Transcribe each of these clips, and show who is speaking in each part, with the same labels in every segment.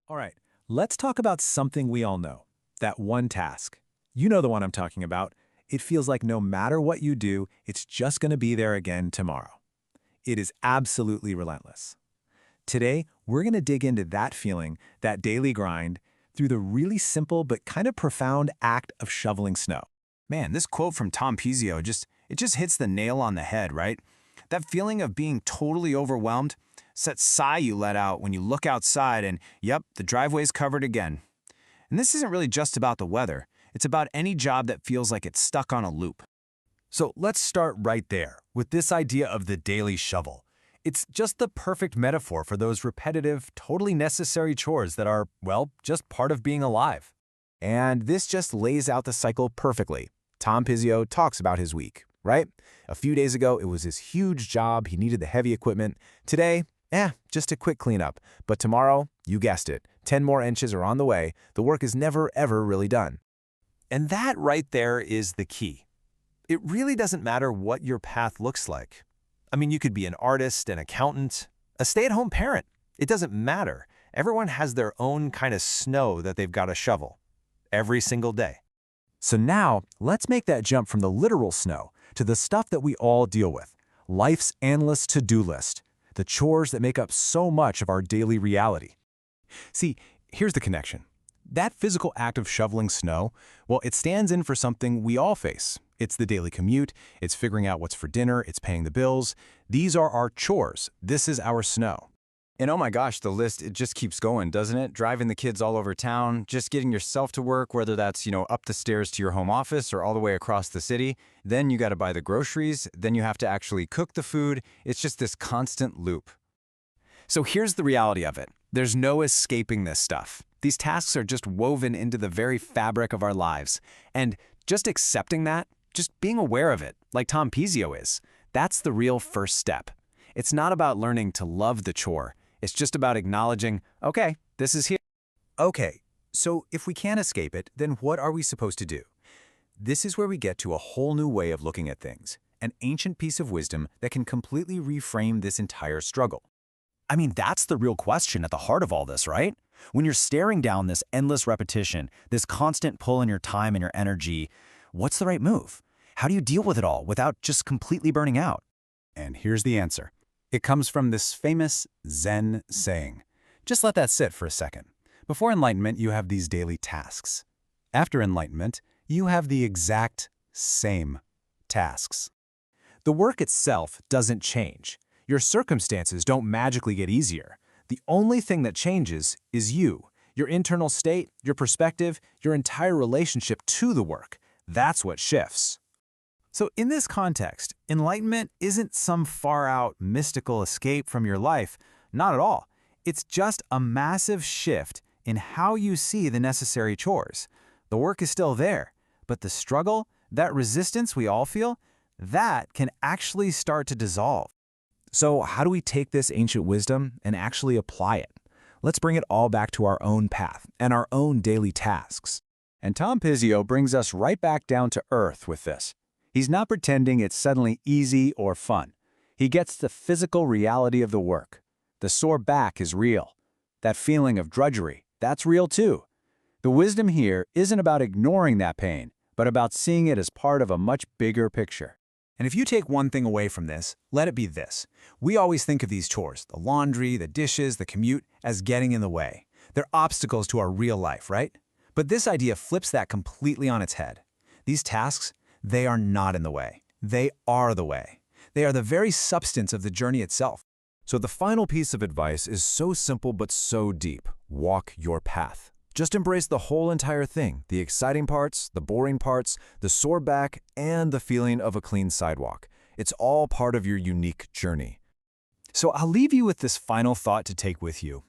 Speaker 1: All right, let's talk about something we all know, that one task. You know the one I'm talking about. It feels like no matter what you do, it's just going to be there again tomorrow. It is absolutely relentless. Today, we're going to dig into that feeling, that daily grind, through the really simple but kind of profound act of shoveling snow.
Speaker 2: Man, this quote from Tom Pizio just hits the nail on the head, right? That feeling of being totally overwhelmed, it's that sigh you let out when you look outside and, yep, the driveway's covered again. And this isn't really just about the weather. It's about any job that feels like it's stuck on a loop.
Speaker 3: So let's start right there with this idea of the daily shovel. It's just the perfect metaphor for those repetitive, totally necessary chores that are, well, just part of being alive.
Speaker 2: And this just lays out the cycle perfectly. Tom Pizio talks about his week, right? A few days ago, it was his huge job. He needed the heavy equipment. Today, just a quick cleanup. But tomorrow, you guessed it, 10 more inches are on the way. The work is never, ever really done.
Speaker 3: And that right there is the key. It really doesn't matter what your path looks like. I mean, you could be an artist, an accountant, a stay-at-home parent. It doesn't matter. Everyone has their own kind of snow that they've got to shovel every single day.
Speaker 1: So now, let's make that jump from the literal snow to the stuff that we all deal with, life's endless to-do list, the chores that make up so much of our daily reality. See, here's the connection. That physical act of shoveling snow, well, it stands in for something we all face. It's the daily commute, it's figuring out what's for dinner, it's paying the bills. These are our chores. This is our snow.
Speaker 4: And oh my gosh, the list, it just keeps going, doesn't it? Driving the kids all over town, just getting yourself to work, whether that's, up the stairs to your home office or all the way across the city. Then you got to buy the groceries. Then you have to actually cook the food. It's just this constant loop.
Speaker 2: So here's the reality of it. There's no escaping this stuff. These tasks are just woven into the very fabric of our lives. And just accepting that, just being aware of it, like Tom Pizio is, that's the real first step. It's not about learning to love the chore. It's just about acknowledging, okay, this is here.
Speaker 3: Okay, so if we can't escape it, then what are we supposed to do? This is where we get to a whole new way of looking at things, an ancient piece of wisdom that can completely reframe this entire struggle.
Speaker 2: I mean, that's the real question at the heart of all this, right? When you're staring down this endless repetition, this constant pull in your time and your energy, what's the right move? How do you deal with it all without just completely burning out?
Speaker 3: And here's the answer. It comes from this famous Zen saying. Just let that sit for a second. Before enlightenment, you have these daily tasks. After enlightenment, you have the exact same tasks.
Speaker 1: The work itself doesn't change. Your circumstances don't magically get easier. The only thing that changes is you, your internal state, your perspective, your entire relationship to the work. That's what shifts.
Speaker 3: So in this context, enlightenment isn't some far-out mystical escape from your life. Not at all. It's just a massive shift in how you see the necessary chores. The work is still there, but the struggle, that resistance we all feel, that can actually start to dissolve.
Speaker 1: So how do we take this ancient wisdom and actually apply it? Let's bring it all back to our own path and our own daily tasks. And Tom Pizio brings us right back down to earth with this. He's not pretending it's suddenly easy or fun. He gets the physical reality of the work. The sore back is real. That feeling of drudgery, that's real too. The wisdom here isn't about ignoring that pain, but about seeing it as part of a much bigger picture.
Speaker 2: And if you take one thing away from this, let it be this. We always think of these chores, the laundry, the dishes, the commute, as getting in the way. They're obstacles to our real life, right? But this idea flips that completely on its head. These tasks, they are not in the way. They are the way. They are the very substance of the journey itself.
Speaker 3: So the final piece of advice is so simple but so deep. Walk your path. Just embrace the whole entire thing, the exciting parts, the boring parts, the sore back, and the feeling of a clean sidewalk. It's all part of your unique journey.
Speaker 2: So I'll leave you with this final thought to take with you.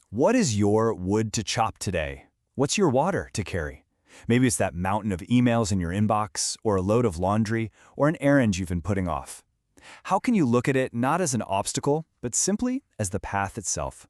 Speaker 2: What is your wood to chop today? What's your water to carry? Maybe it's that mountain of emails in your inbox, or a load of laundry, or an errand you've been putting off. How can you look at it not as an obstacle, but simply as the path itself?